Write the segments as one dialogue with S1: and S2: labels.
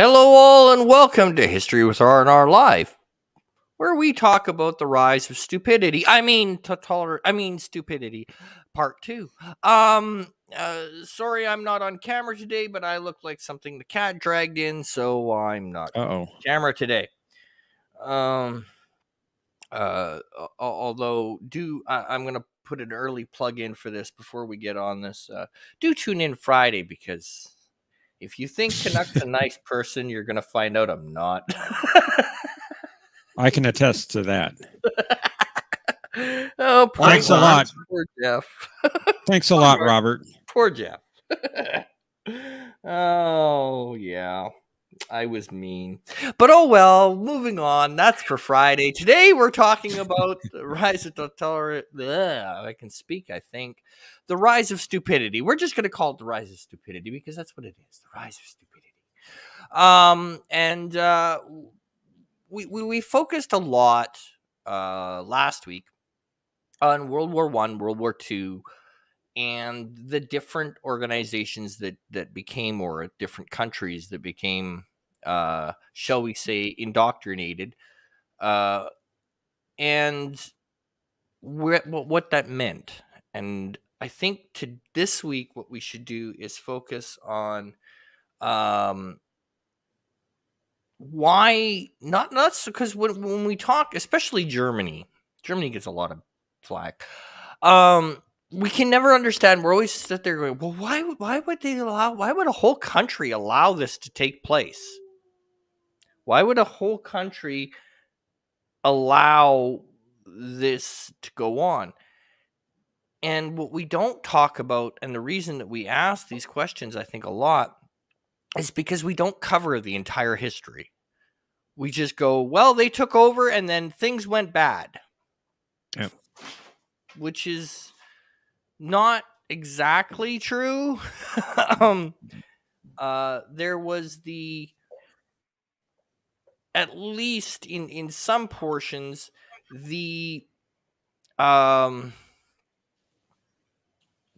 S1: Hello, all, and welcome to History with R&R Live, where we talk about the rise of stupidity. Stupidity, part two. Sorry, I'm not on camera today, but I look like something the cat dragged in, so I'm not
S2: Uh-oh.
S1: on camera today. Although, I'm gonna put an early plug in for this before we get on this. Do tune in Friday because if you think Canuck's a nice person, you're gonna find out I'm not.
S2: I can attest to that.
S1: Oh, poor
S2: Thanks a lot.
S1: Poor Jeff.
S2: Thanks a lot, Robert.
S1: Poor Jeff. Oh, yeah. I was mean. But oh well, moving on. That's for Friday. Today we're talking about the rise of I can speak, I think. The rise of stupidity. We're just going to call it the rise of stupidity because that's what it is. The rise of stupidity. We focused a lot last week on World War One, World War Two, and the different organizations that became, or different countries that became, shall we say, indoctrinated, and what that meant. And I think this week, what we should do is focus on why not because when we talk, especially Germany gets a lot of flack. We can never understand. We're always sit there going, well, why would a whole country allow this to take place? Why would a whole country allow this to go on? And what we don't talk about, and the reason that we ask these questions, I think, a lot, is because we don't cover the entire history. We just go, well, they took over and then things went bad.
S2: Yep.
S1: Which is not exactly true. There was at least in some portions, the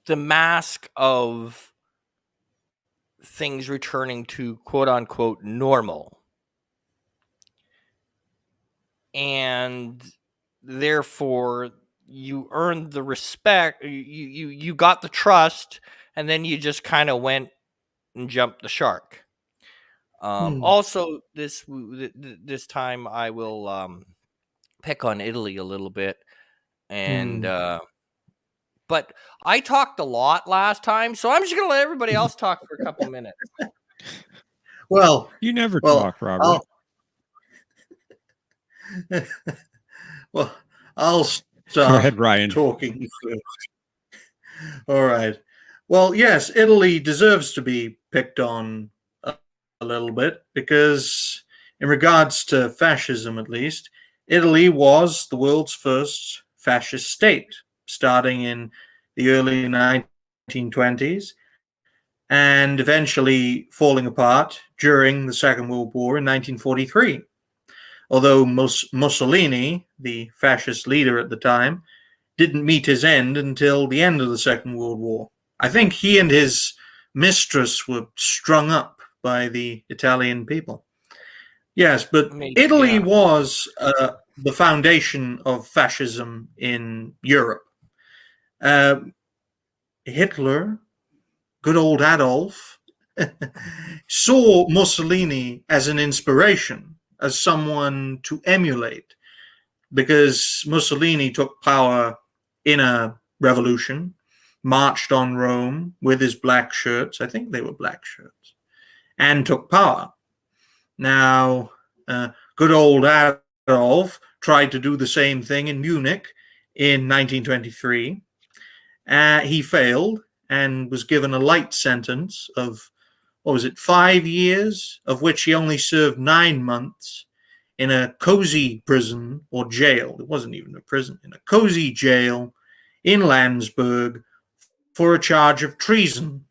S1: mask of things returning to quote unquote normal. And therefore you earned the respect, you got the trust, and then you just kind of went and jumped the shark. Also, this time I will pick on Italy a little bit, and but I talked a lot last time, so I'm just gonna let everybody else talk for a couple minutes.
S3: Well,
S2: you never talk, Robert.
S3: I'll start.
S2: Go ahead, Ryan.
S3: Talking first. All right. Well, yes, Italy deserves to be picked on a little bit because, in regards to fascism at least, Italy was the world's first fascist state, starting in the early 1920s and eventually falling apart during the Second World War in 1943. Although Mussolini, the fascist leader at the time, didn't meet his end until the end of the Second World War. I think he and his mistress were strung up by the Italian people. Yes, but Italy was the foundation of fascism in Europe. Hitler, good old Adolf, saw Mussolini as an inspiration, as someone to emulate, because Mussolini took power in a revolution, marched on Rome with his black shirts, I think they were black shirts, and took power. Now, good old Adolf tried to do the same thing in Munich in 1923. He failed and was given a light sentence of, 5 years, of which he only served 9 months in a cozy prison or jail. It wasn't even a prison, in a cozy jail in Landsberg for a charge of treason.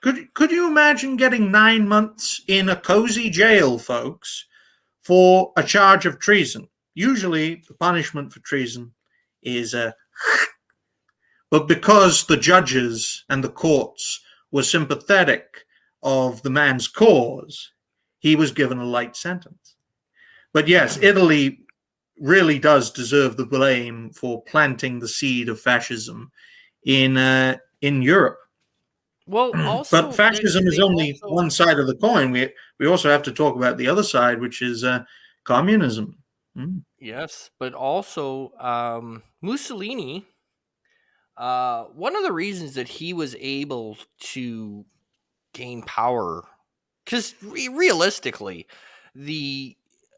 S3: Could you imagine getting 9 months in a cozy jail, folks, for a charge of treason? Usually the punishment for treason is but because the judges and the courts were sympathetic of the man's cause, he was given a light sentence. But yes, Italy really does deserve the blame for planting the seed of fascism in Europe.
S1: Well, also,
S3: But fascism is only one side of the coin. We also have to talk about the other side, which is communism.
S1: Yes, but also Mussolini. One of the reasons that he was able to gain power, because realistically, the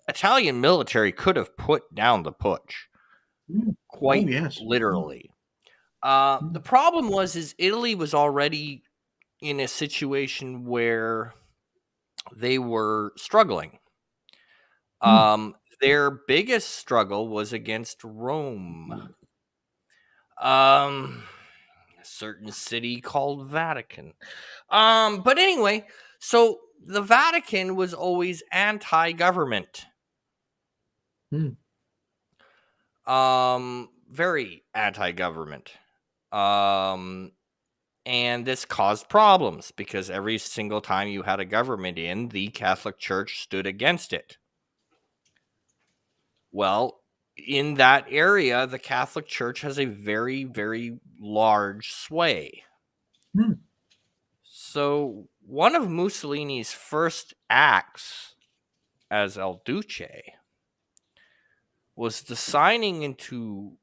S1: Italian military could have put down the putsch, quite literally. The problem was Italy was already in a situation where they were struggling. Their biggest struggle was against Rome. A certain city called Vatican. But anyway, so the Vatican was always anti-government. Very anti-government. And this caused problems because every single time you had a government in, the Catholic Church stood against it. Well, in that area, the Catholic Church has a very, very large sway. So one of Mussolini's first acts as El Duce was the signing into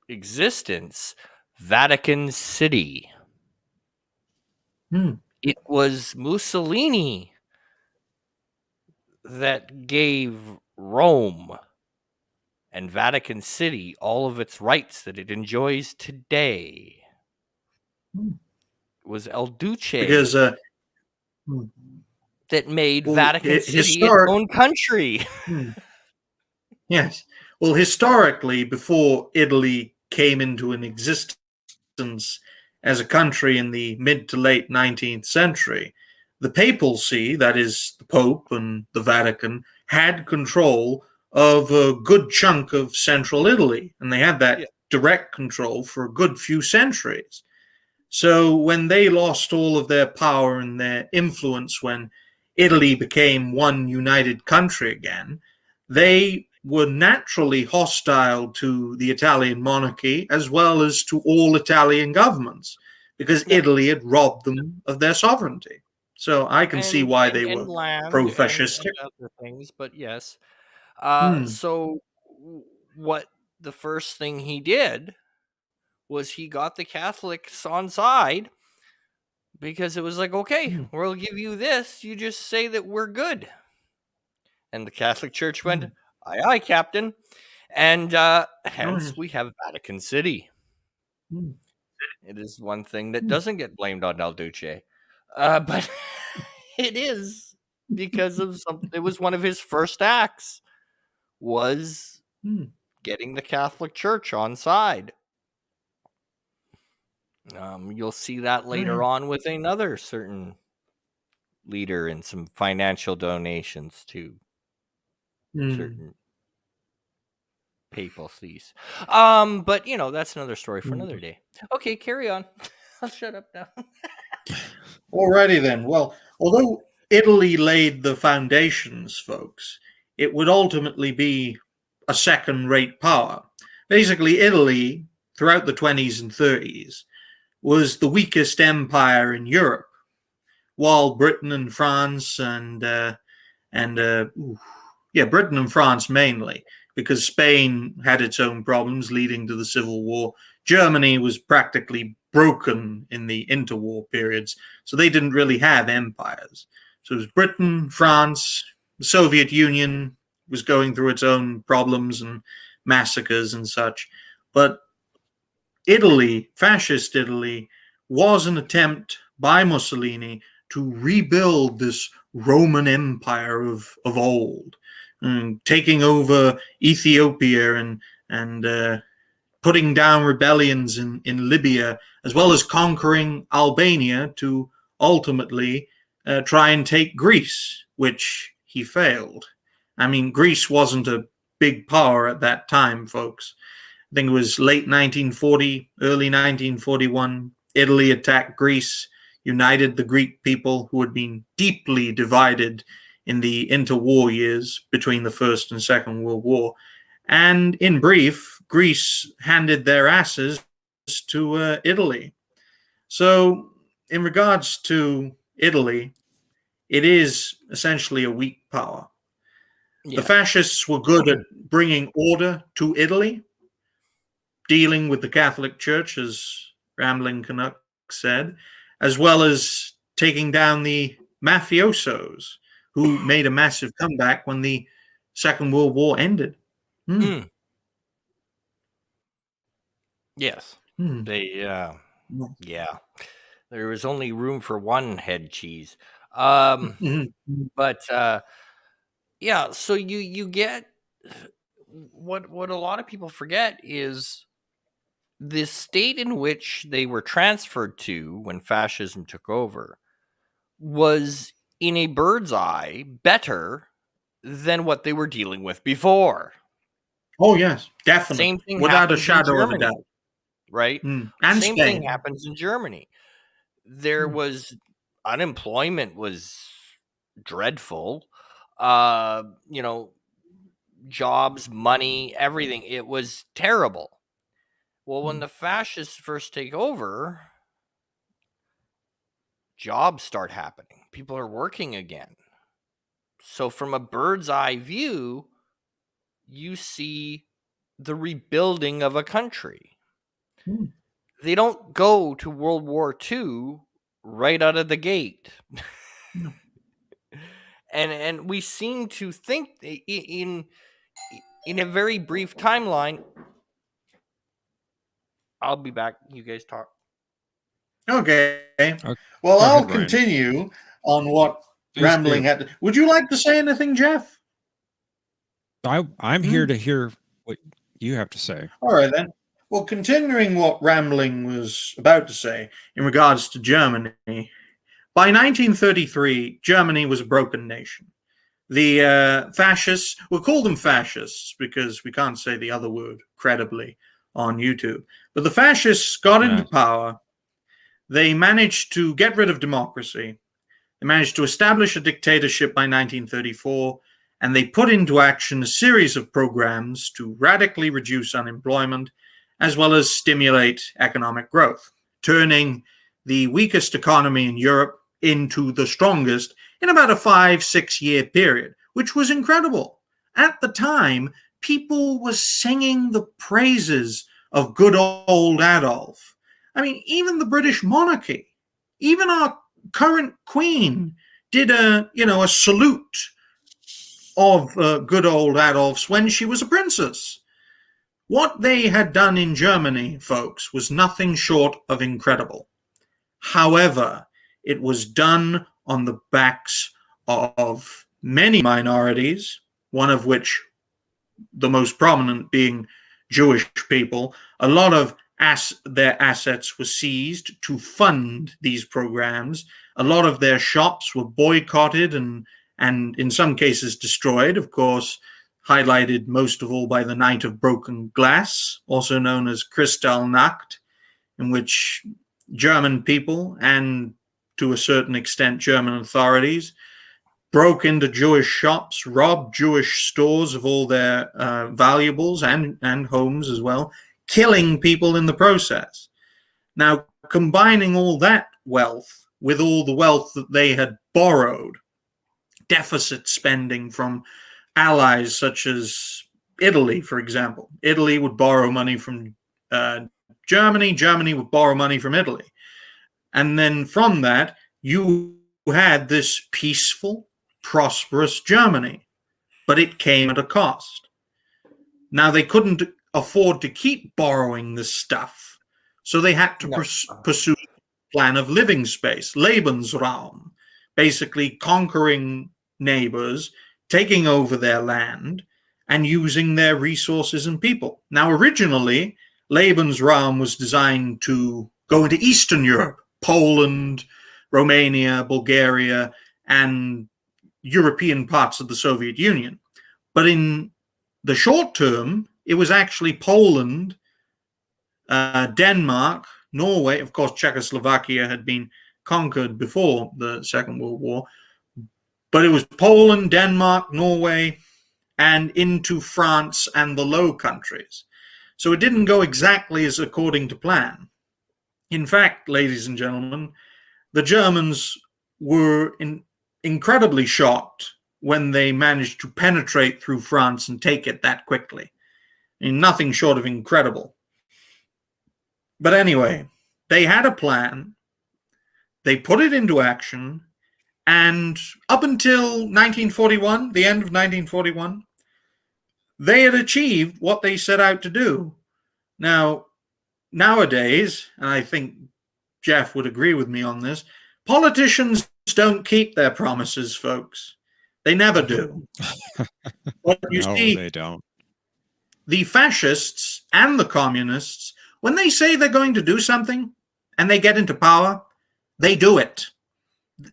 S1: existence Vatican City. It was Mussolini that gave Rome and Vatican City all of its rights that it enjoys today. It was El Duce
S3: Because
S1: that made Vatican City its own country.
S3: Yes. Well, historically, before Italy came into an existence as a country in the mid to late 19th century, the papal see, that is the Pope and the Vatican, had control of a good chunk of central Italy, and they had that direct control for a good few centuries. So when they lost all of their power and their influence, when Italy became one united country again, they were naturally hostile to the Italian monarchy as well as to all Italian governments because Italy had robbed them of their sovereignty. So I can see why they were pro-fascistic.
S1: And other things, but yes. So what the first thing he did was he got the Catholics on side because it was like, okay, we'll give you this. You just say that we're good. And the Catholic Church went, aye, aye, Captain. And hence we have Vatican City. It is one thing that doesn't get blamed on El Duce. But it is because of something. It was one of his first acts was getting the Catholic Church on side. You'll see that later on with another certain leader and some financial donations to certain papal sees. But that's another story for another day. Okay, carry on. I'll shut up now.
S3: Alrighty then. Well, although Italy laid the foundations, folks, it would ultimately be a second-rate power. Basically, Italy, throughout the 20s and 30s, was the weakest empire in Europe, while Britain and France Britain and France mainly, because Spain had its own problems leading to the Civil War. Germany was practically broken in the interwar periods, so they didn't really have empires. So it was Britain, France, the Soviet Union was going through its own problems and massacres and such. But Italy, fascist Italy, was an attempt by Mussolini to rebuild this Roman Empire of old, taking over Ethiopia and putting down rebellions in Libya, as well as conquering Albania to ultimately try and take Greece, which he failed. I mean, Greece wasn't a big power at that time, folks. I think it was late 1940, early 1941. Italy attacked Greece, united the Greek people who had been deeply divided in the interwar years between the First and Second World War. And in brief, Greece handed their asses to Italy. So, in regards to Italy, it is essentially a weak power. The fascists were good at bringing order to Italy, dealing with the Catholic Church, as Rambling Canuck said, as well as taking down the mafiosos who made a massive comeback when the Second World War ended.
S1: Yes. They, yeah. There was only room for one head cheese. But, yeah, so you get what a lot of people forget is the state in which they were transferred to when fascism took over was in a bird's eye better than what they were dealing with before.
S3: Oh, yes, definitely.
S1: Same thing
S3: without a
S1: happens in
S3: shadow of a
S1: Germany,
S3: doubt.
S1: right?
S3: And
S1: Same thing
S3: Spain.
S1: happens in Germany. There was unemployment was dreadful. You know, jobs, money, everything. It was terrible. Well, when the fascists first take over, jobs start happening. People are working again. So from a bird's eye view, you see the rebuilding of a country. They don't go to World War II right out of the gate.
S3: No.
S1: And we seem to think in a very brief timeline. I'll be back. You guys talk.
S3: Okay.
S2: go
S3: Well,
S2: ahead,
S3: I'll
S2: Ryan.
S3: continue on what
S2: Please
S3: Rambling
S2: do.
S3: had. Would you like to say anything, Jeff?
S2: I'm here to hear what you have to say.
S3: All right, then. Well, continuing what Rambling was about to say in regards to Germany, by 1933, Germany was a broken nation. The fascists, we'll call them fascists because we can't say the other word credibly on YouTube, but the fascists got into power. They managed to get rid of democracy. They managed to establish a dictatorship by 1934, and they put into action a series of programs to radically reduce unemployment as well as stimulate economic growth, turning the weakest economy in Europe into the strongest in about a 5-6 year period, which was incredible. At the time, people were singing the praises of good old Adolf. I mean, even the British monarchy, even our current queen did a salute of good old Adolf's when she was a princess. What they had done in Germany, folks, was nothing short of incredible. However, it was done on the backs of many minorities, one of which the most prominent being Jewish people. A lot of their assets were seized to fund these programs. A lot of their shops were boycotted and in some cases destroyed, of course, highlighted most of all by the Night of Broken Glass, also known as Kristallnacht, in which German people and to a certain extent German authorities broke into Jewish shops, robbed Jewish stores of all their valuables and homes as well, killing people in the process. Now, combining all that wealth with all the wealth that they had borrowed, deficit spending from allies such as Italy, for example. Italy would borrow money from Germany. Germany would borrow money from Italy. And then from that, you had this peaceful, prosperous Germany. But it came at a cost. Now, they couldn't afford to keep borrowing this stuff. So they had to pursue a plan of living space, Lebensraum, basically conquering neighbors, taking over their land, and using their resources and people. Now, originally, Lebensraum was designed to go into Eastern Europe, Poland, Romania, Bulgaria, and European parts of the Soviet Union. But in the short term, it was actually Poland, Denmark, Norway. Of course, Czechoslovakia had been conquered before the Second World War. but it was Poland, Denmark, Norway, and into France and the Low Countries. So it didn't go exactly as according to plan. In fact, ladies and gentlemen, the Germans were incredibly shocked when they managed to penetrate through France and take it that quickly. I mean, nothing short of incredible. But anyway, they had a plan, they put it into action, and up until 1941, the end of 1941, they had achieved what they set out to do. Now, nowadays, and I think Jeff would agree with me on this, politicians don't keep their promises, folks. They never do. But you
S2: No,
S3: see,
S2: they don't.
S3: the fascists and the communists, when they say they're going to do something and they get into power, they do it.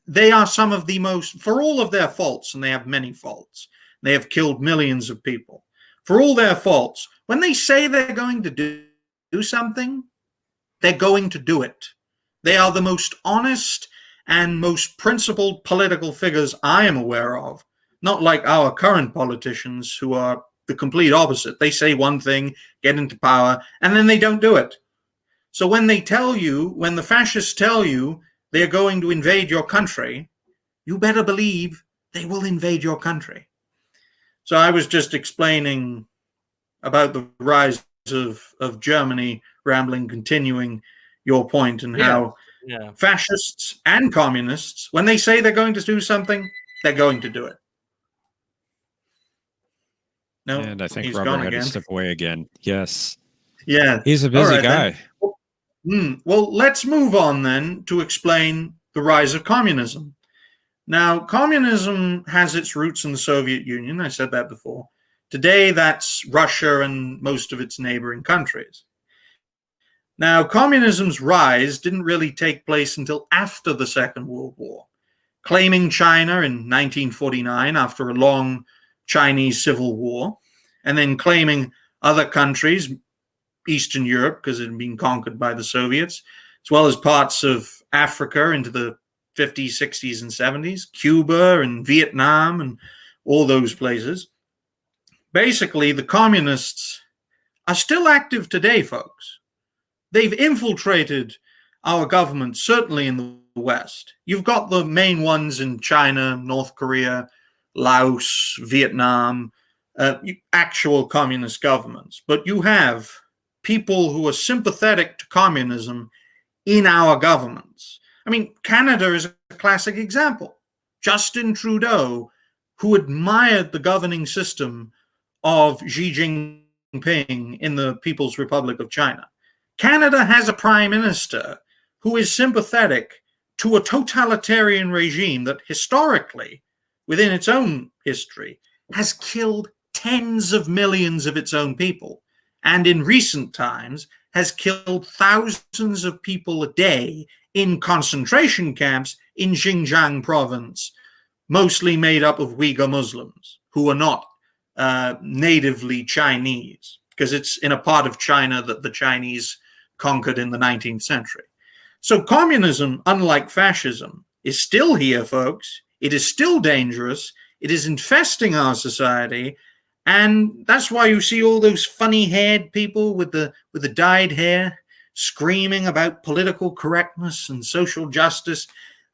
S3: They are some of the most, for all of their faults, and they have many faults, they have killed millions of people. For all their faults, when they say they're going to do something, they're going to do it. They are the most honest and most principled political figures I am aware of, not like our current politicians who are the complete opposite. They say one thing, get into power, and then they don't do it. So when they tell you, when the fascists tell you they're going to invade your country, you better believe they will invade your country. So I was just explaining about the rise of Germany, rambling, continuing your point, and how fascists and communists, when they say they're going to do something, they're going to do it. No,
S2: and I think
S3: he's
S2: Robert
S3: gone
S2: had
S3: again.
S2: to step away again. Yes.
S3: Yeah.
S2: He's a busy guy.
S3: Well, let's move on then to explain the rise of communism. Now, communism has its roots in the Soviet Union. I said that before. Today, that's Russia and most of its neighboring countries. Now, communism's rise didn't really take place until after the Second World War, claiming China in 1949 after a long Chinese Civil War, and then claiming other countries, Eastern Europe, because it had been conquered by the Soviets, as well as parts of Africa into the 50s, 60s, and 70s, Cuba and Vietnam and all those places. Basically, the communists are still active today, folks. They've infiltrated our government, certainly in the West. You've got the main ones in China, North Korea, Laos, Vietnam, actual communist governments. But you have people who are sympathetic to communism in our governments. I mean, Canada is a classic example. Justin Trudeau, who admired the governing system of Xi Jinping in the People's Republic of China. Canada has a prime minister who is sympathetic to a totalitarian regime that historically, within its own history, has killed tens of millions of its own people, and in recent times has killed thousands of people a day in concentration camps in Xinjiang province, mostly made up of Uyghur Muslims who are not natively Chinese, because it's in a part of China that the Chinese conquered in the 19th century. So communism, unlike fascism, is still here, folks. It is still dangerous. It is infesting our society. And that's why you see all those funny-haired people with the dyed hair screaming about political correctness and social justice.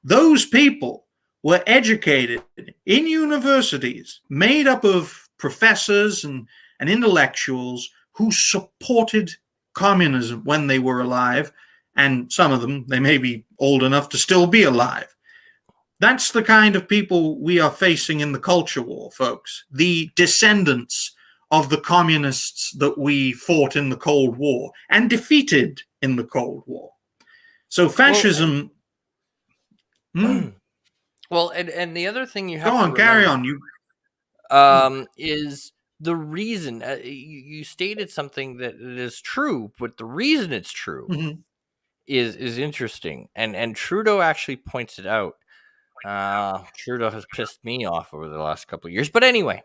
S3: Those people were educated in universities made up of professors and intellectuals who supported communism when they were alive, and some of them, they may be old enough to still be alive. That's the kind of people we are facing in the culture war, folks. The descendants of the communists that we fought in the Cold War and defeated in the Cold War. So fascism...
S1: Well, and the other thing you have
S3: Go on,
S1: to
S3: carry
S1: remember,
S3: on.
S1: is the reason you stated something that is true, but the reason it's true is interesting, and Trudeau actually points it out. Trudeau has pissed me off over the last couple of years, but anyway,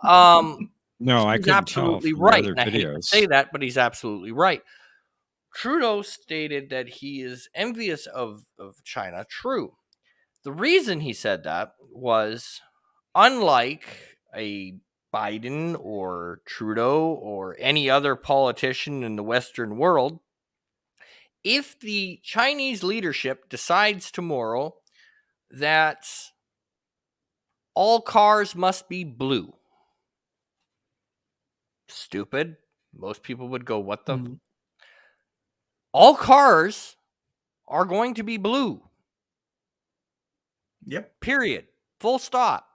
S2: No, I
S1: he's
S2: couldn't tell
S1: absolutely
S2: from the
S1: right,
S2: other
S1: and I hate to
S2: videos.
S1: say that, but he's absolutely right. Trudeau stated that he is envious of China. True. The reason he said that was, unlike a Biden or Trudeau or any other politician in the Western world, if the Chinese leadership decides tomorrow that all cars must be blue, stupid. Most people would go, what the?
S3: Mm.
S1: All cars are going to be blue.
S3: Yep.
S1: Period. Full stop.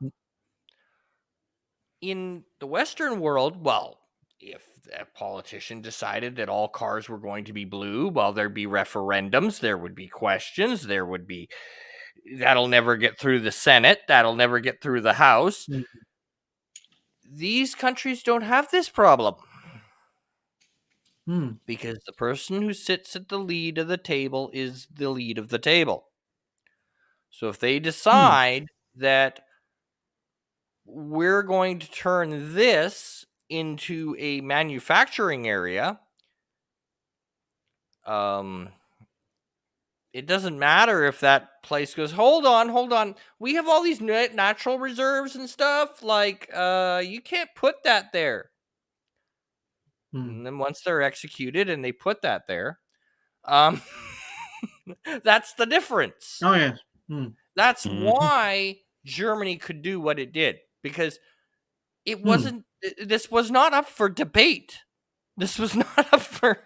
S1: In the Western world, well, if a politician decided that all cars were going to be blue, well, there'd be referendums, there would be questions, that'll never get through the Senate, that'll never get through the House.
S3: Mm.
S1: These countries don't have this problem.
S3: Mm.
S1: Because the person who sits at the lead of the table is the lead of the table. So if they decide that we're going to turn this into a manufacturing area, it doesn't matter if that place goes, hold on. We have all these natural reserves and stuff. Like, you can't put that there.
S3: Mm.
S1: And then once they're executed and they put that there, that's the difference.
S3: Oh, yeah. Mm.
S1: That's
S2: Mhm.
S1: why Germany could do what it did, because it wasn't. This was not up for debate. This was not up for.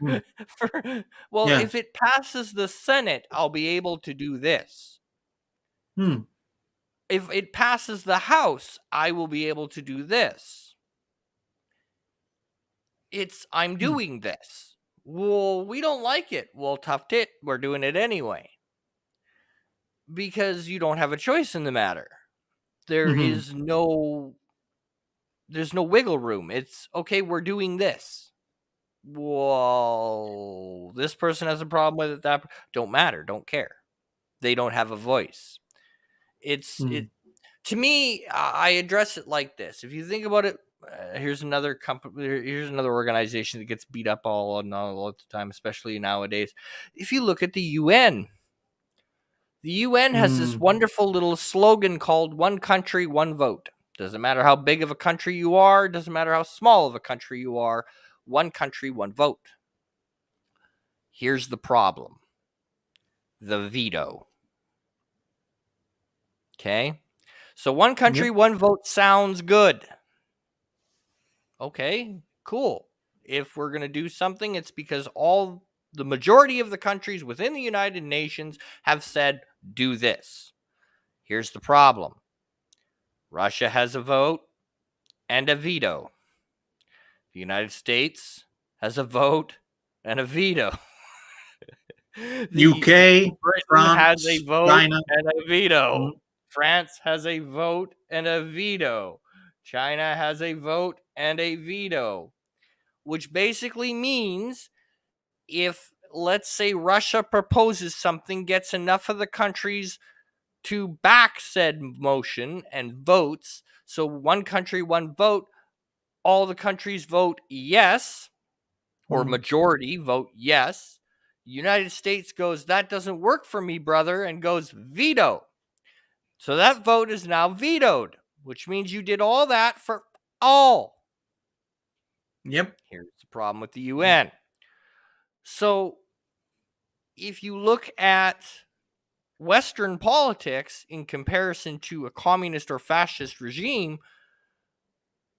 S1: Well,
S3: Yeah.
S1: if it passes the Senate, I'll be able to do this.
S3: Mm.
S1: If it passes the House, I will be able to do this. I'm doing this. Well, we don't like it. Well, tough tit. We're doing it anyway. Because you don't have a choice in the matter. There's no wiggle room. It's okay, we're doing this. Well, this person has a problem with it. That don't matter. Don't care. They don't have a voice. To me, I address it like this. If you think about it, here's another company. Here's another organization that gets beat up all the time, especially nowadays. If you look at the UN. The UN has this wonderful little slogan called "One Country, One Vote." Doesn't matter how big of a country you are, doesn't matter how small of a country you are, one country, one vote. Here's the problem. The veto. Okay? So one country, one vote sounds good. Okay, cool. If we're going to do something, it's because the majority of the countries within the United Nations have said, do this. Here's the problem. Russia has a vote and a veto. The United States has a vote and a veto.
S3: UK,
S1: Britain
S3: France,
S1: has a vote
S3: China.
S1: and a veto. France has a vote and a veto. China has a vote and a veto, which basically means if, let's say, Russia proposes something, gets enough of the countries to back said motion and votes, so one country, one vote, all the countries vote yes, or majority vote yes. The United States goes, that doesn't work for me, brother, and goes veto. So that vote is now vetoed, which means you did all that for all.
S3: Yep.
S1: Here's the problem with the UN. So if you look at Western politics in comparison to a communist or fascist regime,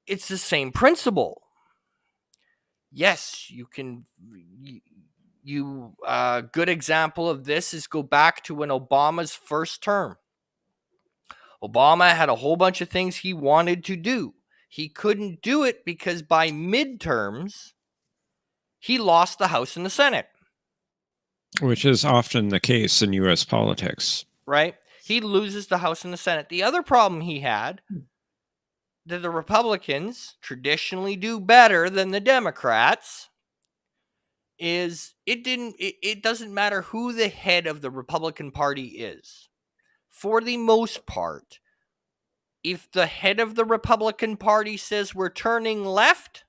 S1: it's the same principle. Yes, you can. Good example of this is go back to when Obama's first term. Obama had a whole bunch of things he wanted to do. He couldn't do it because by midterms, he lost the House and the Senate.
S2: Which is often the case in U.S. politics.
S1: Right? He loses the House and the Senate. The other problem he had, that the Republicans traditionally do better than the Democrats, is it doesn't matter who the head of the Republican Party is. For the most part, if the head of the Republican Party says we're turning left,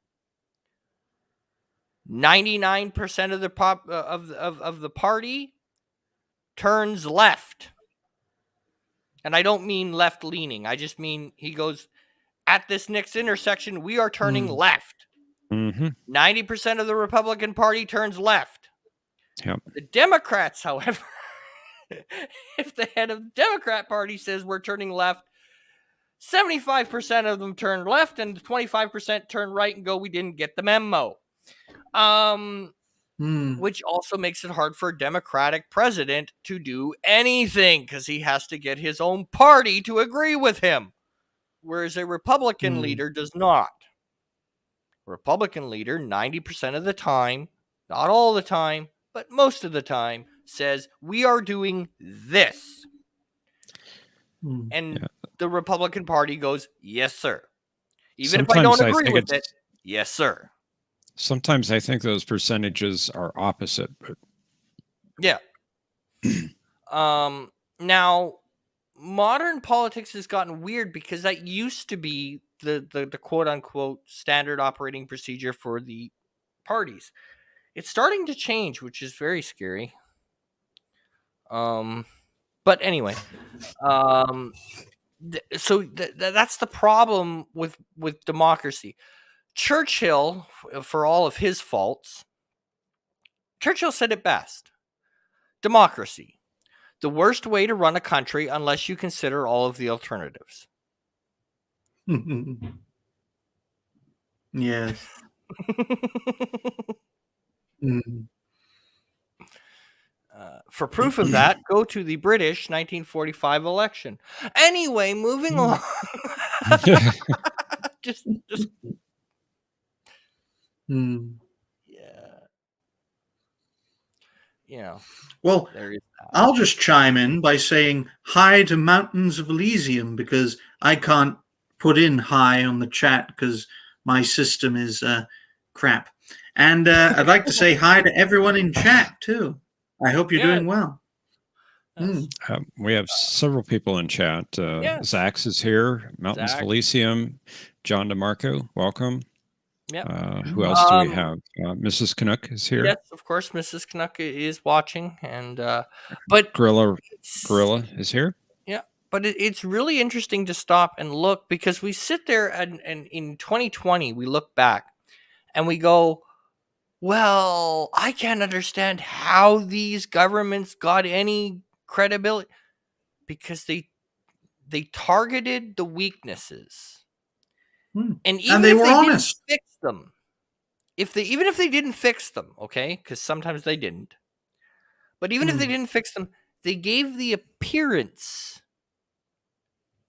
S1: 99% of the of the party turns left. And I don't mean left leaning. I just mean he goes, at this next intersection, we are turning left.
S2: Mm-hmm.
S1: 90% of the Republican Party turns left.
S2: Yep.
S1: The Democrats, however, if the head of the Democrat Party says we're turning left, 75% of them turn left and 25% turn right and go, we didn't get the memo. Which also makes it hard for a Democratic president to do anything because he has to get his own party to agree with him, whereas a Republican leader does not. Republican leader, 90% of the time, not all the time, but most of the time, says, we are doing this. And the Republican Party goes, yes, sir. Even if I don't agree with it, yes, sir.
S2: Sometimes I think those percentages are opposite. But...
S1: Yeah. Now, modern politics has gotten weird because that used to be the quote-unquote standard operating procedure for the parties. It's starting to change, which is very scary. But anyway, so that's the problem with democracy. Churchill, for all of his faults, Churchill said it best. Democracy, the worst way to run a country unless you consider all of the alternatives.
S3: Yes.
S1: For proof of that, go to the British 1945 election. Anyway, moving on. just yeah. You know.
S3: Well, I'll just chime in by saying hi to Mountains of Elysium, because I can't put in hi on the chat because my system is crap. And I'd like to say hi to everyone in chat too. I hope you're doing well.
S2: We have several people in chat. Zax is here. Mountains of Elysium. John DeMarco, welcome. Who else do we have? Mrs. Canuck is here.
S1: Yes, of course, Mrs. Canuck is watching, and but
S2: Gorilla is here.
S1: Yeah, but it's really interesting to stop and look, because we sit there and in 2020 we look back and we go, well, I can't understand how these governments got any credibility, because they targeted the weaknesses. And even
S3: they
S1: if
S3: were
S1: they
S3: honest.
S1: didn't fix them, even if they didn't fix them, okay, because sometimes they didn't. But even if they didn't fix them, they gave the appearance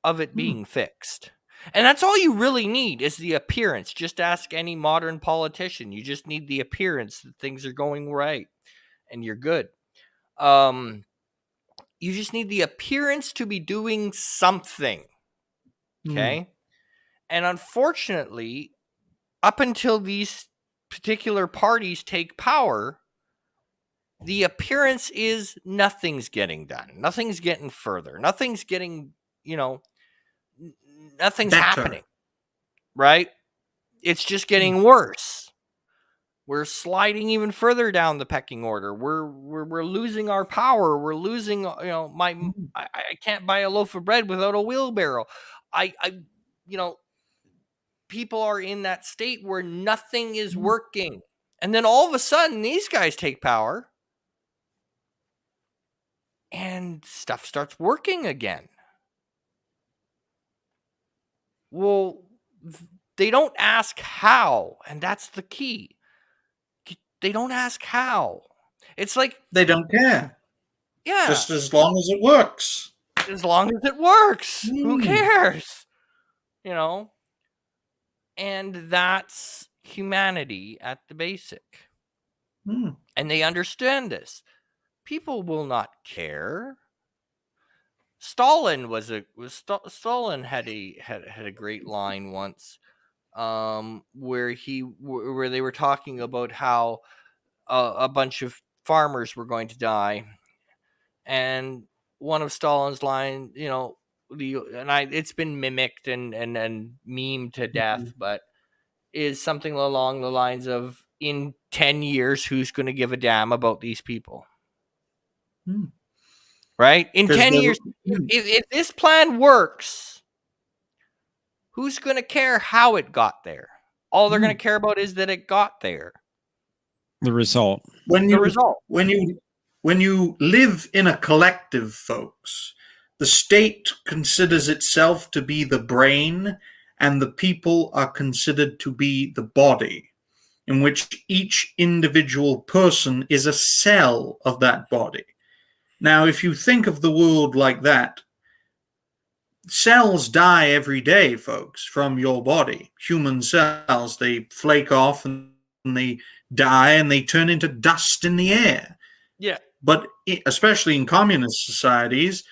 S1: of it being fixed. And that's all you really need, is the appearance. Just ask any modern politician. You just need the appearance that things are going right and you're good. You just need the appearance to be doing something. Okay? And unfortunately, up until these particular parties take power, the appearance is nothing's getting done. Nothing's getting further. Nothing's getting, nothing's happening. Right? It's just getting worse. We're sliding even further down the pecking order. We're losing our power. We're losing, I can't buy a loaf of bread without a wheelbarrow. People are in that state where nothing is working. And then all of a sudden, these guys take power and stuff starts working again. Well, they don't ask how, and that's the key. They don't ask how. It's like
S3: they don't care.
S1: Yeah.
S3: Just as long as it works.
S1: As long as it works. Who cares? And that's humanity at the basic. And they understand this. People will not care. Stalin Stalin had a great line once, where they were talking about how a bunch of farmers were going to die, and one of Stalin's lines, it's been mimicked and memed to death, but is something along the lines of, in 10 years, who's going to give a damn about these people? right? In 10 years, if this plan works, who's going to care how it got there? All they're going to care about is that it got there.
S2: The result.
S3: When you live in a collective, folks, the state considers itself to be the brain, and the people are considered to be the body, in which each individual person is a cell of that body. Now, if you think of the world like that, cells die every day, folks, from your body. Human cells, they flake off and they die and they turn into dust in the air.
S1: Yeah.
S3: But especially in communist societies,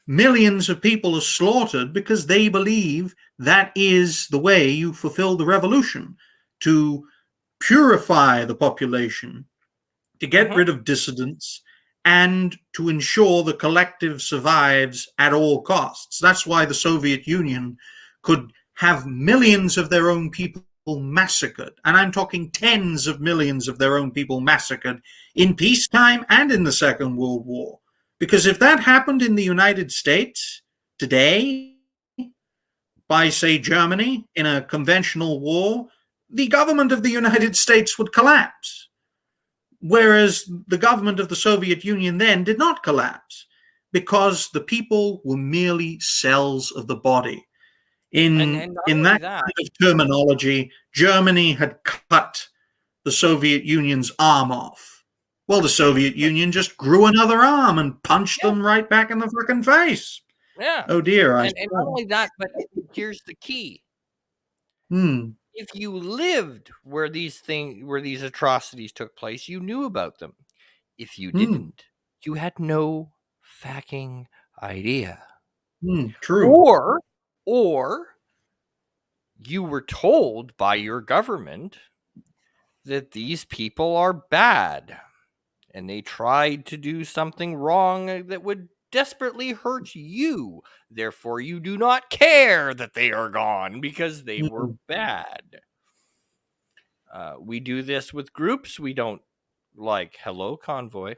S3: millions of people are slaughtered because they believe that is the way you fulfill the revolution, to purify the population, to get rid of dissidents, and to ensure the collective survives at all costs. That's why the Soviet Union could have millions of their own people massacred, and I'm talking tens of millions of their own people massacred in peacetime and in the Second World War. Because if that happened in the United States today, by, say, Germany, in a conventional war, the government of the United States would collapse. Whereas the government of the Soviet Union then did not collapse, because the people were merely cells of the body. In that kind of terminology, Germany had cut the Soviet Union's arm off. Well, the Soviet Union just grew another arm and punched them right back in the fucking face.
S1: Yeah.
S3: Oh dear.
S1: And not only that, but here's the key. If you lived where these atrocities took place, you knew about them. If you didn't, you had no fucking idea.
S3: True.
S1: Or you were told by your government that these people are bad and they tried to do something wrong that would desperately hurt you. Therefore, you do not care that they are gone because they were bad. We do this with groups. We don't like Hello Convoy.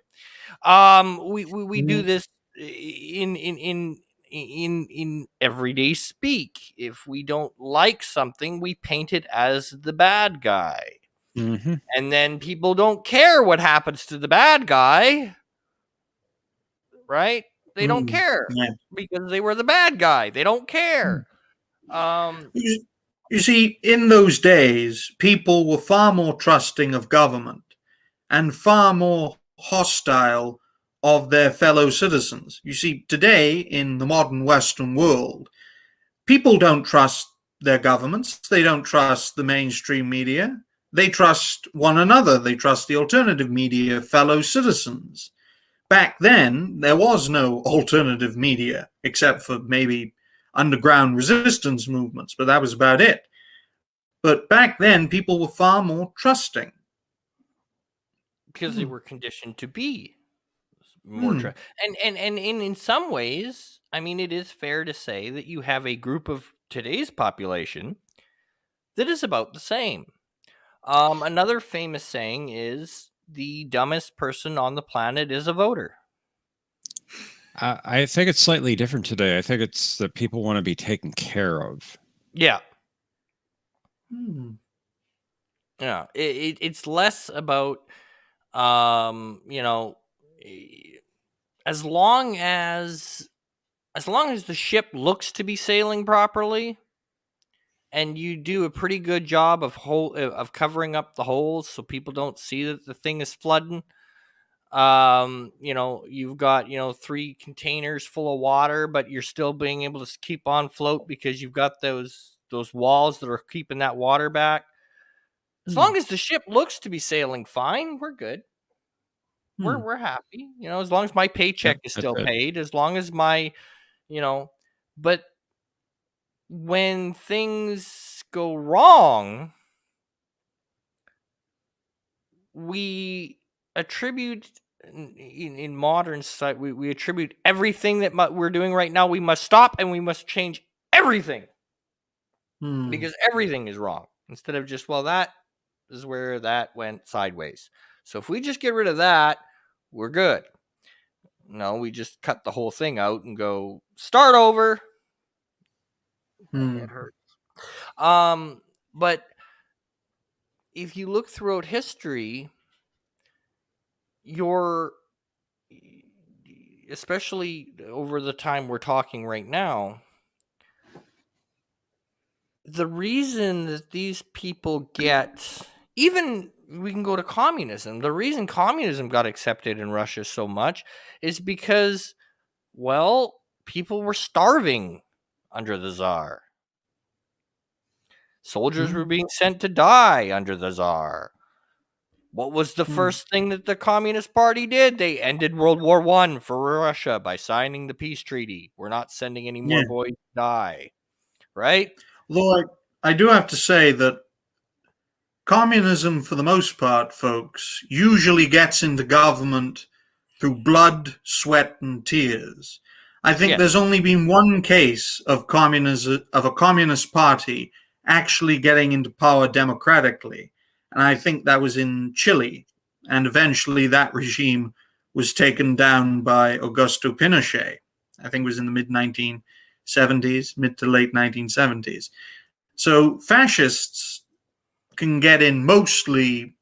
S1: We do this in everyday speak. If we don't like something, we paint it as the bad guy. And then people don't care what happens to the bad guy, right? They don't care because they were the bad guy. They don't care.
S3: You see, in those days, people were far more trusting of government and far more hostile of their fellow citizens. You see, today in the modern Western world, people don't trust their governments. They don't trust the mainstream media. They trust one another. They trust the alternative media, fellow citizens. Back then, there was no alternative media, except for maybe underground resistance movements, but that was about it. But back then, people were far more trusting.
S1: Because they were conditioned to be more and in some ways, I mean, it is fair to say that you have a group of today's population that is about the same. Another famous saying is, the dumbest person on the planet is a voter.
S2: I think it's slightly different today. I think it's that people want to be taken care of.
S1: Yeah. Yeah. It's less about, as long as the ship looks to be sailing properly, and you do a pretty good job of covering up the holes so people don't see that the thing is flooding. You've got 3 containers full of water, but you're still being able to keep on float because you've got those walls that are keeping that water back. As long as the ship looks to be sailing fine, we're good. We're happy. As long as my paycheck is still paid, as long as my, but when things go wrong, we attribute in modern society, we attribute everything that we're doing right now. We must stop and we must change everything because everything is wrong, instead of just, well, that is where that went sideways. So if we just get rid of that, we're good. no, we just cut the whole thing out and go start over. It hurts. But if you look throughout history, especially over the time we're talking right now, the reason that these people get, even we can go to communism, the reason communism got accepted in Russia so much is because, well, people were starving under the Tsar. Soldiers were being sent to die under the Tsar. What was the first thing that the Communist Party did? They ended World War I for Russia by signing the peace treaty. We're not sending any more boys to die. Right?
S3: Although I do have to say that communism, for the most part, folks, usually gets into government through blood, sweat, and tears. I think there's only been one case of a communist party actually getting into power democratically, and I think that was in Chile, and eventually that regime was taken down by Augusto Pinochet. I think it was in the mid to late 1970s. So fascists can get in mostly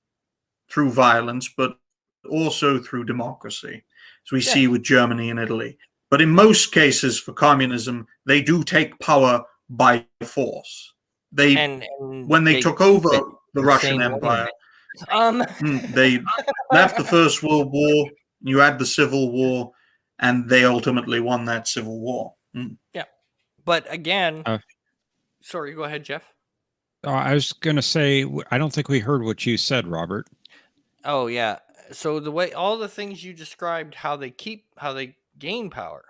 S3: through violence, but also through democracy, as we see with Germany and Italy. But in most cases for communism, they do take power by force. When they took over the Russian Empire, they left the First World War, you had the Civil War, and they ultimately won that Civil War.
S1: Yeah. But again, sorry, go ahead, Jeff.
S2: I was going to say, I don't think we heard what you said, Robert.
S1: Oh, yeah. So the way, all the things you described, how they gain power,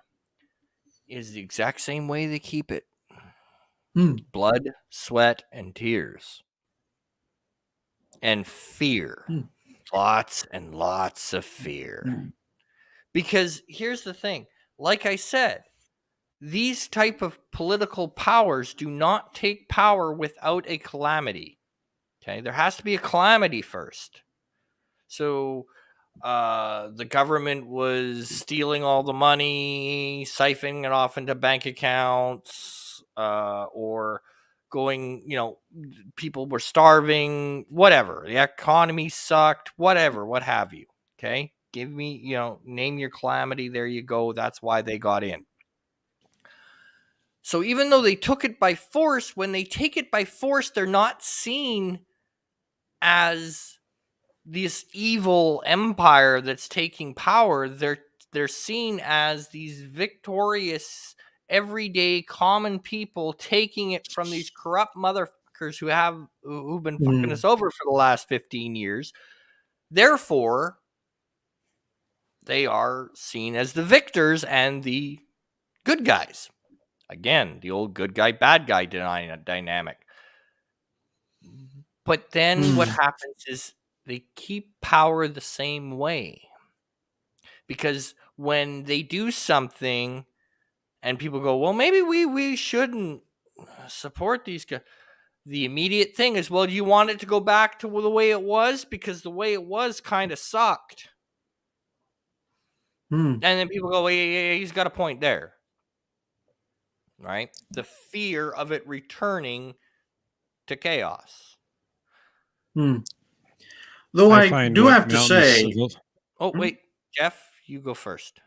S1: is the exact same way they keep it. Blood, sweat, and tears. And fear. Lots and lots of fear. Because here's the thing. Like I said, these type of political powers do not take power without a calamity. Okay, there has to be a calamity first. So the government was stealing all the money, siphoning it off into bank accounts, or going, people were starving, whatever. The economy sucked, whatever, what have you. Okay, give me, name your calamity. There you go. That's why they got in. So even though they took it by force, when they take it by force, they're not seen as this evil empire that's taking power. They're seen as these victorious, everyday, common people taking it from these corrupt motherfuckers who've been fucking us over for the last 15 years. Therefore, they are seen as the victors and the good guys. Again, the old good guy, bad guy dynamic. But then what happens is they keep power the same way. Because when they do something and people go, well, maybe we shouldn't support these guys. The immediate thing is, well, do you want it to go back to the way it was? Because the way it was kind of sucked. And then people go, well, yeah, he's got a point there. Right? The fear of it returning to chaos.
S3: Though I do have to say...
S1: Oh, wait, Jeff, you go first.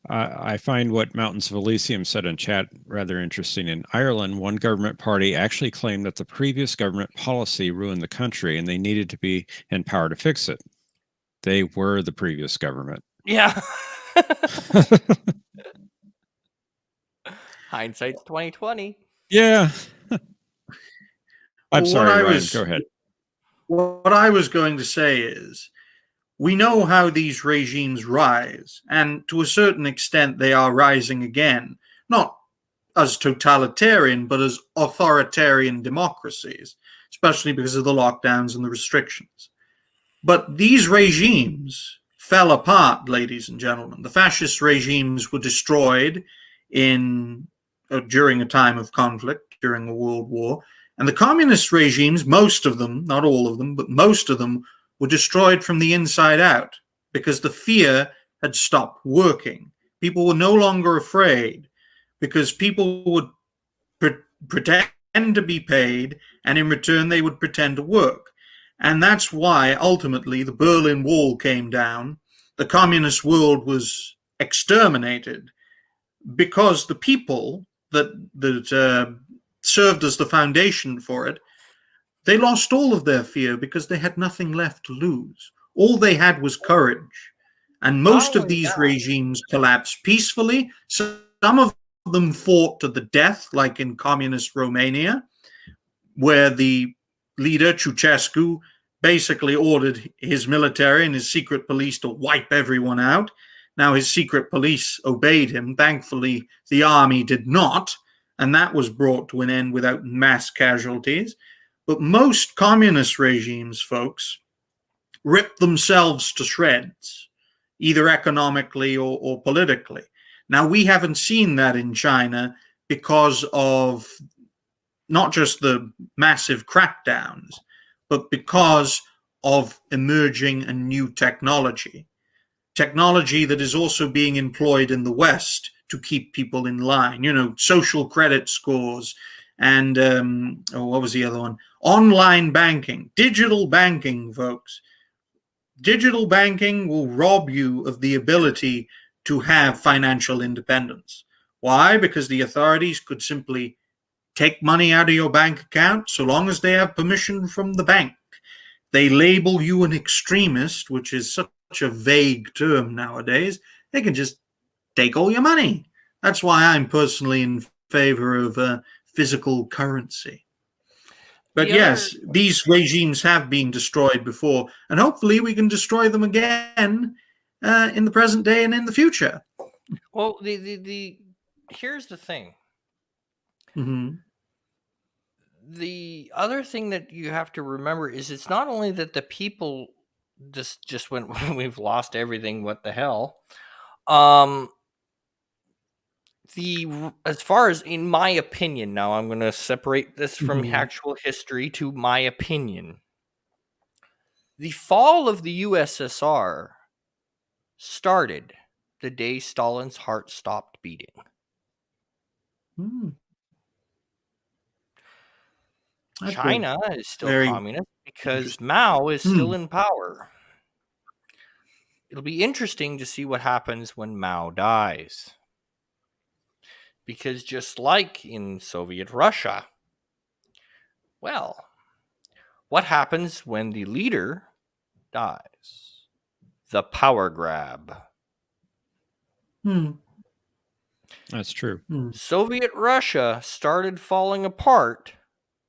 S2: I find what Mountains of Elysium said in chat rather interesting. In Ireland, one government party actually claimed that the previous government policy ruined the country and they needed to be in power to fix it. They were the previous government.
S1: Yeah. Hindsight's 2020.
S2: Yeah. I'm sorry, Ryan, go ahead.
S3: What I was going to say is, we know how these regimes rise, and to a certain extent they are rising again, not as totalitarian, but as authoritarian democracies, especially because of the lockdowns and the restrictions. But these regimes fell apart, ladies and gentlemen. The fascist regimes were destroyed during a time of conflict, during a world war, and the communist regimes, most of them, not all of them, but most of them, were destroyed from the inside out because the fear had stopped working. People were no longer afraid because people would pretend to be paid, and in return they would pretend to work. And that's why ultimately the Berlin Wall came down. The communist world was exterminated because the people that served as the foundation for it, they lost all of their fear because they had nothing left to lose. All they had was courage. And most of these regimes collapsed peacefully. Some of them fought to the death, like in communist Romania, where the leader, Ceausescu, basically ordered his military and his secret police to wipe everyone out. Now, his secret police obeyed him. Thankfully, the army did not, and that was brought to an end without mass casualties. But most communist regimes, folks, rip themselves to shreds, either economically or politically. Now, we haven't seen that in China because of not just the massive crackdowns, but because of emerging and new technology that is also being employed in the West to keep people in line. Social credit scores and what was the other one? Online banking, digital banking, folks. Digital banking will rob you of the ability to have financial independence. Why? Because the authorities could simply take money out of your bank account so long as they have permission from the bank. They label you an extremist, which is such a vague term nowadays. They can just take all your money. That's why I'm personally in favor of physical currency. But yes, these regimes have been destroyed before, and hopefully we can destroy them again in the present day and in the future.
S1: Well, here's the thing.
S3: Mm-hmm.
S1: The other thing that you have to remember is it's not only that the people just when we've lost everything, what the hell? As far as, in my opinion, now I'm going to separate this from actual history to my opinion. The fall of the USSR started the day Stalin's heart stopped beating. China is still communist because Mao is still in power. It'll be interesting to see what happens when Mao dies. Because just like in Soviet Russia, well, what happens when the leader dies? The power grab.
S2: That's true.
S1: Soviet Russia started falling apart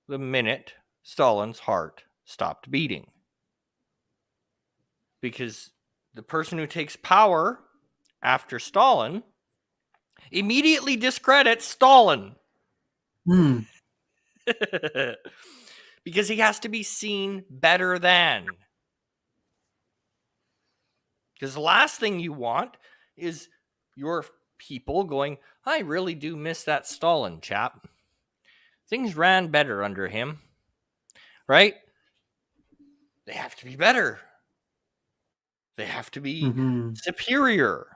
S1: the minute Stalin's heart stopped beating. Because the person who takes power after Stalin immediately discredits Stalin. Because he has to be seen better than. Because the last thing you want is your people going, I really do miss that Stalin chap. Things ran better under him. Right? They have to be better. They have to be superior.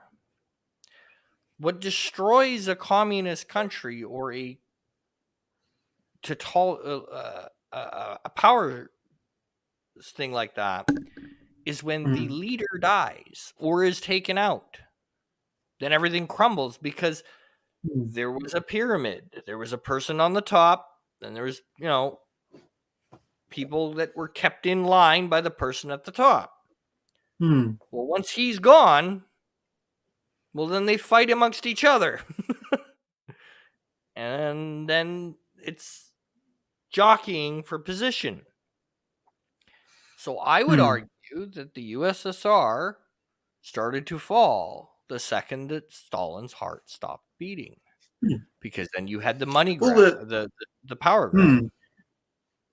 S1: What destroys a communist country or a power thing like that is when the leader dies or is taken out. Then everything crumbles because there was a pyramid. There was a person on the top, and there was, people that were kept in line by the person at the top. Well, once he's gone, well, then they fight amongst each other. And then it's jockeying for position. So I would argue that the USSR started to fall the second that Stalin's heart stopped beating. Because then you had the money grab, the power grab.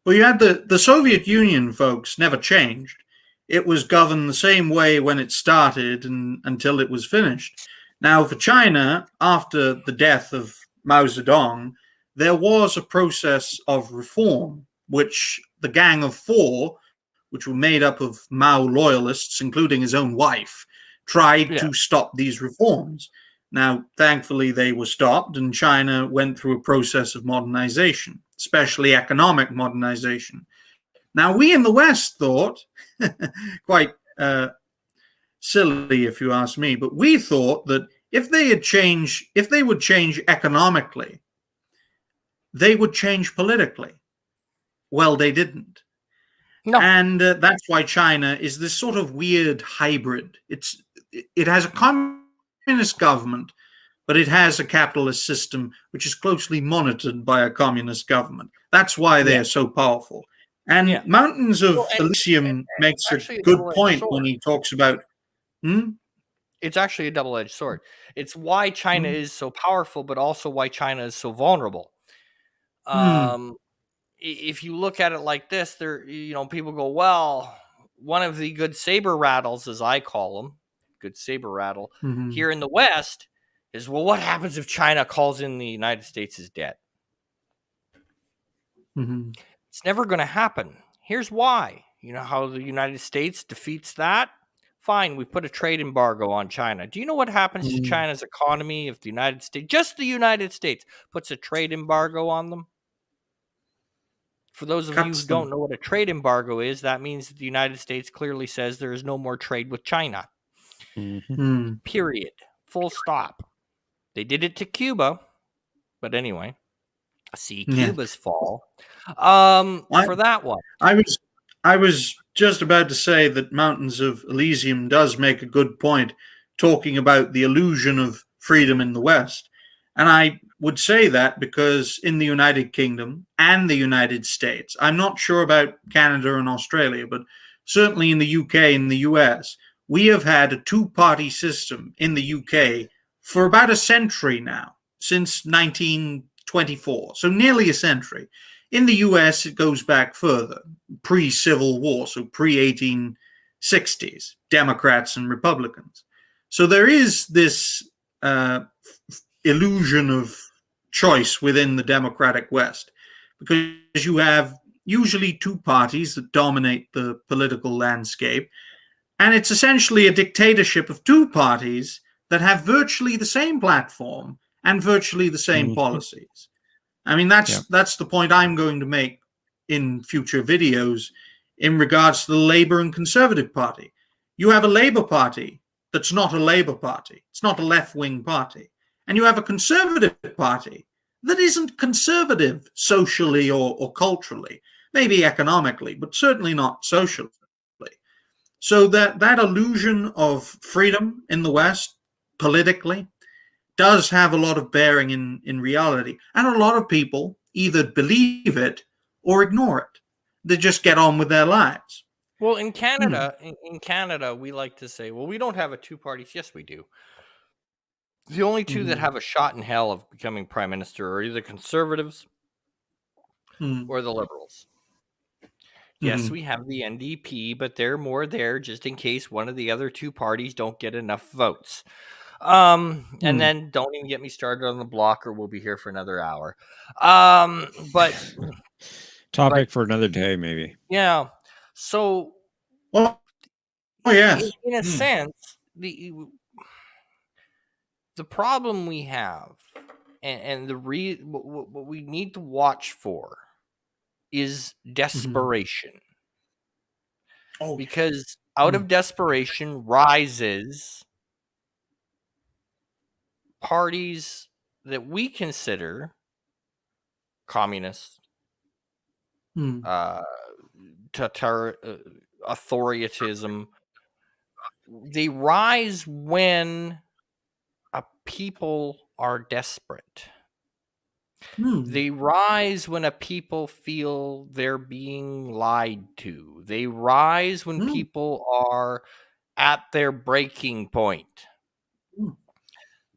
S3: Well, you had the Soviet Union, folks, never changed. It was governed the same way when it started and until it was finished. Now, for China, after the death of Mao Zedong, there was a process of reform, which the Gang of Four, which were made up of Mao loyalists, including his own wife, tried to stop these reforms. Now, thankfully, they were stopped, and China went through a process of modernization, especially economic modernization. Now, we in the West thought, quite silly if you ask me, but we thought that if they would change economically, they would change politically. Well, they didn't.
S1: No.
S3: And that's why China is this sort of weird hybrid. It has a communist government, but it has a capitalist system which is closely monitored by a communist government. That's why they are so powerful. And Mountains of Elysium makes a good point when he talks about.
S1: It's actually a double-edged sword. It's why China is so powerful, but also why China is so vulnerable. If you look at it like this, people go, well, one of the good saber rattles, as I call them, good saber rattle here in the West is, well, what happens if China calls in the United States' debt? It's never going to happen. Here's why. You know how the United States defeats that? Fine, we put a trade embargo on China. Do you know what happens to China's economy if the United States, just the United States, puts a trade embargo on them? For those of you who don't know what a trade embargo is, that means that the United States clearly says there is no more trade with China. Period. Full stop. They did it to Cuba. But anyway, see Cuba's fall. For that one.
S3: I was just about to say that Mountains of Elysium does make a good point, talking about the illusion of freedom in the West. And I would say that because in the United Kingdom and the United States, I'm not sure about Canada and Australia, but certainly in the UK and the US, we have had a two-party system in the UK for about a century now, since 1924, so nearly a century. In the US, it goes back further, pre-Civil War, so pre-1860s, Democrats and Republicans. So there is this illusion of choice within the democratic West, because you have usually two parties that dominate the political landscape, and it's essentially a dictatorship of two parties that have virtually the same platform and virtually the same policies. I mean, that's the point I'm going to make in future videos in regards to the Labour and Conservative Party. You have a Labour Party that's not a Labour Party. It's not a left-wing party. And you have a Conservative Party that isn't conservative socially or culturally, maybe economically, but certainly not socially. So that illusion of freedom in the West, politically, does have a lot of bearing in reality. And a lot of people either believe it or ignore it. They just get on with their lives.
S1: Well, in Canada, we like to say, well, we don't have a two parties. Yes, we do. The only two that have a shot in hell of becoming prime minister are either conservatives or the liberals. Yes, we have the NDP, but they're more there just in case one of the other two parties don't get enough votes. And then don't even get me started on the Bloc, or we'll be here for another hour. But
S2: topic for another day, maybe.
S1: Yeah. So,
S3: yes.
S1: In a sense, the problem we have, and what we need to watch for, is desperation. Because out of desperation rises parties that we consider communist, authoritarianism. They rise when a people are desperate. They rise when a people feel they're being lied to. They rise when people are at their breaking point.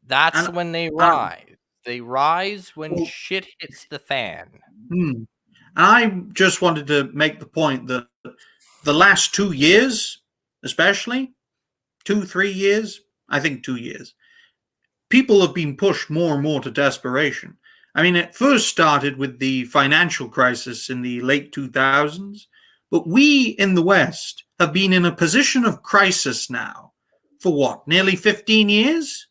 S1: That's when they rise. They rise when shit hits the fan.
S3: I just wanted to make the point that the last 2 years, especially 2-3 years, I think 2 years, people have been pushed more and more to desperation. I mean, it first started with the financial crisis in the late 2000s, but we in the West have been in a position of crisis now for what, nearly 15 years?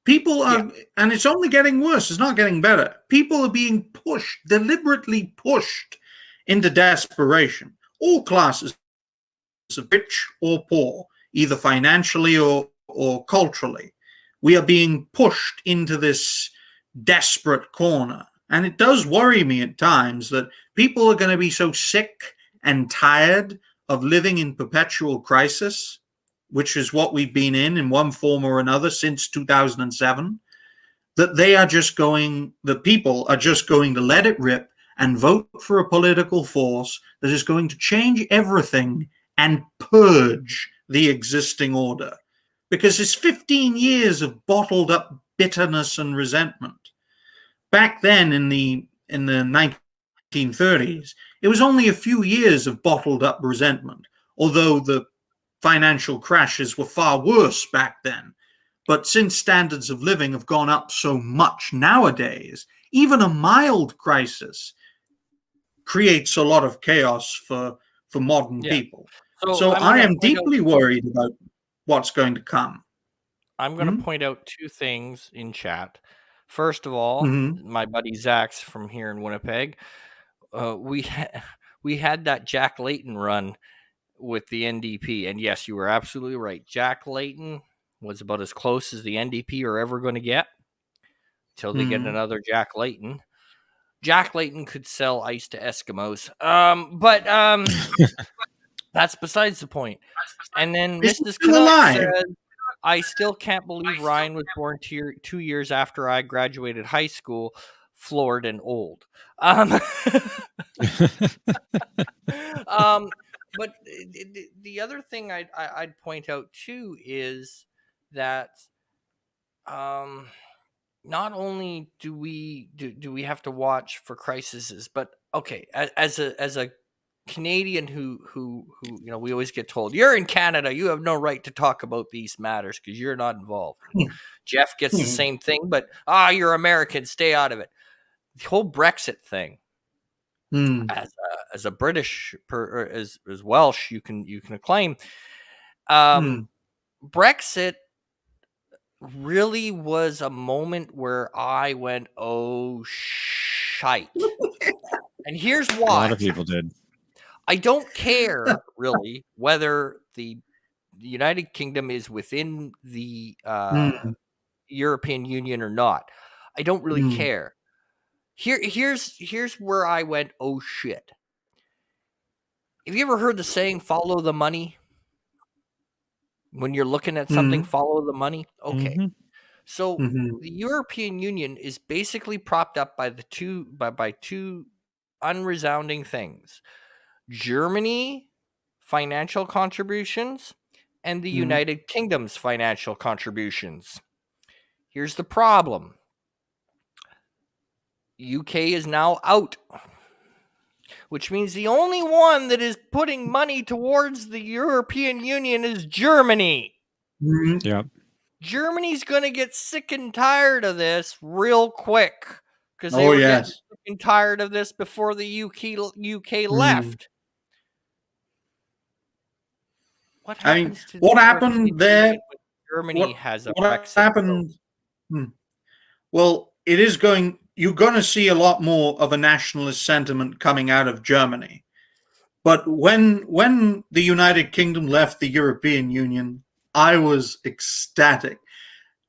S3: People are, and it's only getting worse. It's not getting better. People are being pushed, deliberately pushed into desperation. All classes, rich or poor, either financially or culturally. We are being pushed into this desperate corner. And it does worry me at times that people are going to be so sick and tired of living in perpetual crisis, which is what we've been in one form or another since 2007, that people are just going to let it rip and vote for a political force that is going to change everything and purge the existing order. Because it's 15 years of bottled up bitterness and resentment. Back then in the 1930s, it was only a few years of bottled up resentment, although the financial crashes were far worse back then. But since standards of living have gone up so much nowadays, even a mild crisis creates a lot of chaos for modern people. So I am deeply worried about what's going to come.
S1: I'm going to point out two things in chat. First of all, my buddy Zach's from here in Winnipeg. We had that Jack Layton run with the NDP, and yes, you were absolutely right. Jack Layton was about as close as the NDP are ever going to get until they get another Jack Layton. Jack Layton could sell ice to Eskimos, but that's besides the point. And then Mrs. Canuck says, I still can't believe Ryan was born 2 years after I graduated high school, floored and old. But the other thing I'd point out too is that not only do we have to watch for crises, but okay, as a Canadian who we always get told, you're in Canada, you have no right to talk about these matters because you're not involved. Jeff gets the same thing, but you're American, stay out of it. The whole Brexit thing, as a British as Welsh, you can acclaim. Brexit really was a moment where I went, oh shite. And here's why.
S2: A lot of people did.
S1: I don't care really whether the United Kingdom is within the European Union or not. I don't really care. Here's where I went, oh shit. Have you ever heard the saying, follow the money? When you're looking at something, follow the money? Okay. So the European Union is basically propped up by by two unresounding things. Germany financial contributions and the United Kingdom's financial contributions. Here's the problem. UK is now out, which means the only one that is putting money towards the European Union is Germany.
S2: Yeah.
S1: Germany's going to get sick and tired of this real quick because they were getting sick and tired of this before the UK left. What happens to
S3: what happened there?
S1: Germany has a
S3: what
S1: Brexit
S3: happened? Well, you're going to see a lot more of a nationalist sentiment coming out of Germany. But when the United Kingdom left the European Union, I was ecstatic.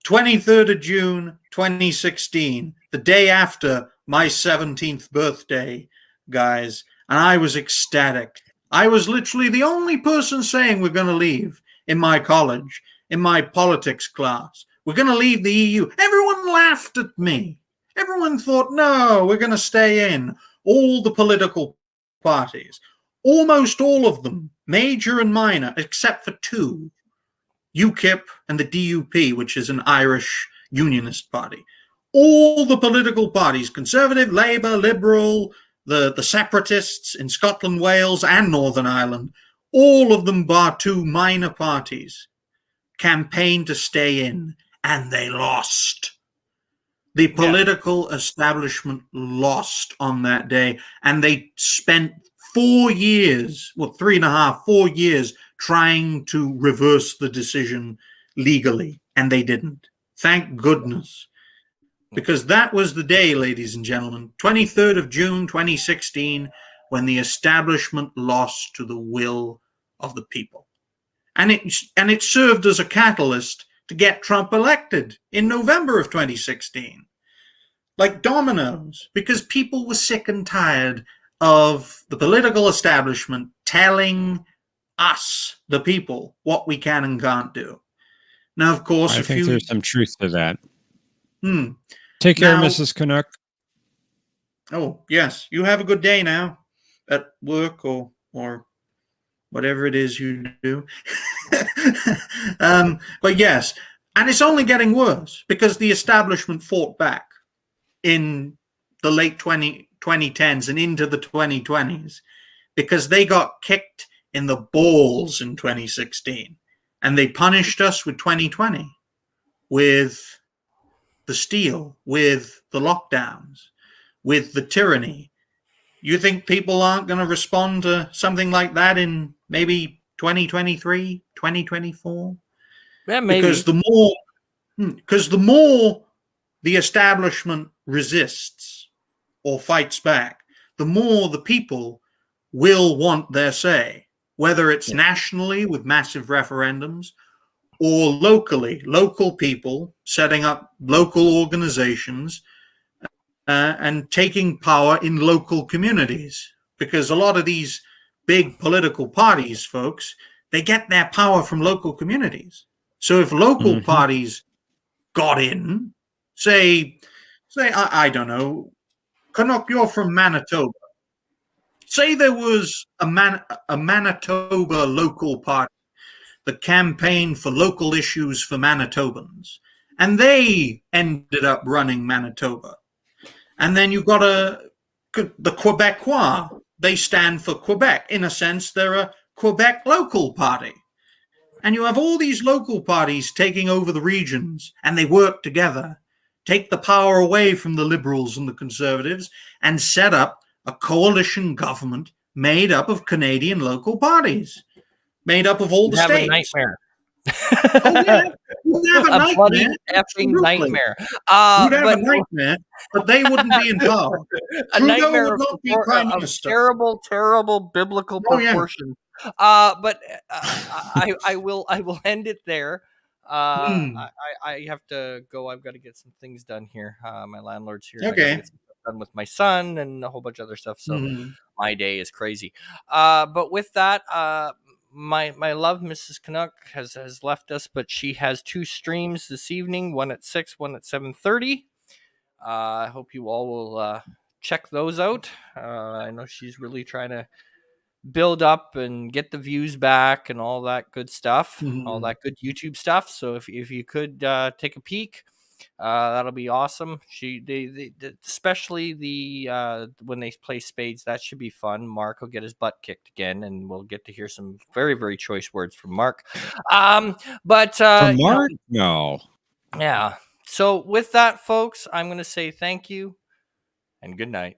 S3: 23rd of June, 2016, the day after my 17th birthday, guys, and I was ecstatic. I was literally the only person saying we're going to leave in my college, in my politics class. We're going to leave the EU. Everyone laughed at me. Everyone thought, no, we're going to stay in. All the political parties, almost all of them, major and minor, except for two, UKIP and the DUP, which is an Irish unionist party. All the political parties, Conservative, Labour, Liberal, the separatists in Scotland, Wales, and Northern Ireland, all of them, bar two minor parties, campaigned to stay in, and they lost. The political establishment lost on that day, and they spent 4 years, 3.5, 4 years trying to reverse the decision legally, and they didn't. Thank goodness. Because that was the day, ladies and gentlemen, 23rd of June 2016, when the establishment lost to the will of the people. And it served as a catalyst to get Trump elected in November of 2016. Like dominoes, because people were sick and tired of the political establishment telling us, the people, what we can and can't do. Now, of course,
S2: I think there's some truth to that. Take care, Mrs. Canuck.
S3: Oh, yes. You have a good day now at work or whatever it is you do. But yes, and it's only getting worse because the establishment fought back in the late 2010s and into the 2020s because they got kicked in the balls in 2016 and they punished us with 2020 with the steal, with the lockdowns, with the tyranny. You think people aren't going to respond to something like that in maybe 2023, 2024?
S1: Yeah, maybe.
S3: Because the more the establishment resists or fights back, the more the people will want their say, whether it's nationally with massive referendums or locally, local people setting up local organizations and taking power in local communities. Because a lot of these big political parties, folks, they get their power from local communities. So if local parties got in, say, I don't know, Canuck, you're from Manitoba. Say there was a Manitoba local party that campaigned for local issues for Manitobans, and they ended up running Manitoba. And then you've got the Quebecois. They stand for Quebec. In a sense, they're a Quebec local party. And you have all these local parties taking over the regions, and they work together, take the power away from the Liberals and the Conservatives, and set up a coalition government made up of Canadian local parties, made up of all the states.
S1: A nightmare.
S3: Oh, yeah. You'd have a nightmare.
S1: Bloody effing nightmare.
S3: You'd have a nightmare, but they wouldn't be in power.
S1: A nightmare would not be prime minister. Terrible, terrible biblical proportions. But I will end it there. I have to go. I've got to get some things done here. My landlord's here.
S3: Okay.
S1: I gotta get some stuff done with my son and a whole bunch of other stuff. So my day is crazy. But with that, my love, Mrs. Canuck, has left us, but she has 2 streams this evening, one at 6, one at 7:30. I hope you all will check those out. I know she's really trying to build up and get the views back and all that good stuff, all that good YouTube stuff. So if you could take a peek, that'll be awesome. They especially when they play spades, that should be fun. Mark will get his butt kicked again, and we'll get to hear some very, very choice words from Mark. But
S2: from Mark, no,
S1: yeah. So with that, folks, I'm going to say thank you and good night.